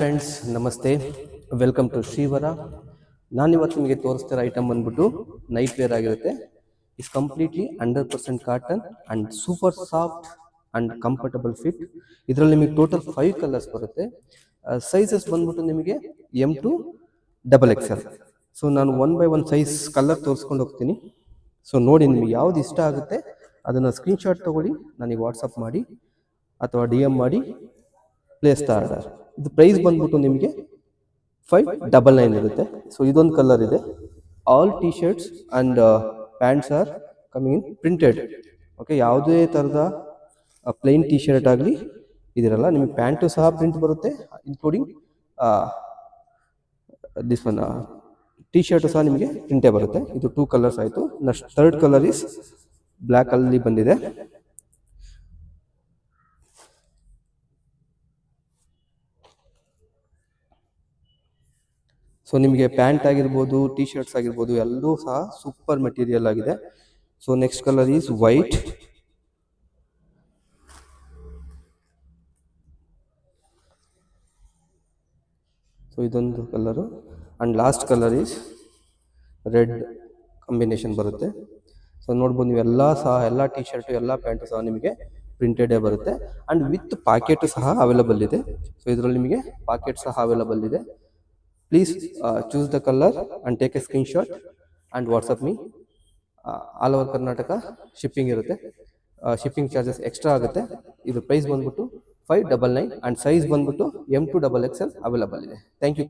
Friends, ನಮಸ್ತೆ. Welcome to Shrivara. ನಾನಿವತ್ತು ನಿಮಗೆ ತೋರಿಸ್ತಿರೋ ಐಟಮ್ ಬಂದ್ಬಿಟ್ಟು ನೈಟ್ ವೇರ್ ಆಗಿರುತ್ತೆ. Is completely 100% cotton and super soft and comfortable fit. ಇದರಲ್ಲಿ ನಿಮಗೆ ಟೋಟಲ್ 5 ಕಲರ್ಸ್ ಬರುತ್ತೆ. ಸೈಜಸ್ ಬಂದ್ಬಿಟ್ಟು ನಿಮಗೆ M to XXL. ಸೊ ನಾನು 1 by 1 ಸೈಜ್ ಕಲರ್ ತೋರಿಸ್ಕೊಂಡು ಹೋಗ್ತೀನಿ. ಸೊ ನೋಡಿ, ನಿಮಗೆ ಯಾವ್ದು ಇಷ್ಟ ಆಗುತ್ತೆ ಅದನ್ನು ಸ್ಕ್ರೀನ್ಶಾಟ್ ತಗೊಳ್ಳಿ, ನನಗೆ ವಾಟ್ಸಪ್ ಮಾಡಿ ಅಥವಾ DM ಮಾಡಿ ಪ್ಲೇಸ್ ದ ಆರ್ಡರ್. ಇದು ಪ್ರೈಸ್ ಬಂದ್ಬಿಟ್ಟು ನಿಮಗೆ 599 ಇರುತ್ತೆ. ಸೊ ಇದೊಂದು ಕಲರ್ ಇದೆ. All T shirts and pants are coming in printed. Okay, ಯಾವುದೇ ಥರದ ಪ್ಲೈನ್ ಟಿ ಶರ್ಟ್ ಆಗಲಿ ಇದಿರಲ್ಲ. ನಿಮಗೆ ಪ್ಯಾಂಟು ಸಹ ಪ್ರಿಂಟ್ ಬರುತ್ತೆ, including this one T shirt ಸಹ ನಿಮಗೆ ಪ್ರಿಂಟೇ ಬರುತ್ತೆ. ಇದು 2 ಕಲರ್ಸ್ ಆಯಿತು. Next third colour is black ಅಲ್ಲಿ ಬಂದಿದೆ. ಸೊ ನಿಮಗೆ ಪ್ಯಾಂಟ್ ಆಗಿರ್ಬೋದು, ಟಿ ಶರ್ಟ್ಸ್ ಆಗಿರ್ಬೋದು, ಎಲ್ಲರೂ ಸಹ ಸೂಪರ್ ಮೆಟೀರಿಯಲ್ ಆಗಿದೆ. So next colour is white. So ಇದೊಂದು colour and last colour is red combination ಬರುತ್ತೆ. ಸೊ ನೋಡ್ಬೋದು, ನೀವೆಲ್ಲ ಸಹ ಎಲ್ಲ ಟಿ ಶರ್ಟು ಎಲ್ಲ ಪ್ಯಾಂಟು ಸಹ ನಿಮಗೆ ಪ್ರಿಂಟೆಡೇ ಬರುತ್ತೆ ಅಂಡ್ ವಿತ್ ಪಾಕೆಟ್ ಸಹ ಅವೈಲಬಲ್ ಇದೆ. ಸೊ ಇದರಲ್ಲಿ ನಿಮಗೆ ಪಾಕೆಟ್ ಸಹ ಅವೈಲಬಲ್ ಇದೆ. Please choose the color and take a screenshot and WhatsApp me. All over Karnataka shipping ಇರುತ್ತೆ. ಶಿಪ್ಪಿಂಗ್ ಚಾರ್ಜಸ್ ಎಕ್ಸ್ಟ್ರಾ ಆಗುತ್ತೆ. ಇದು ಪ್ರೈಸ್ ಬಂದ್ಬಿಟ್ಟು 599 ಆ್ಯಂಡ್ ಸೈಜ್ ಬಂದ್ಬಿಟ್ಟು M to XXL ಅವೈಲಬಲ್ ಇದೆ. Thank you.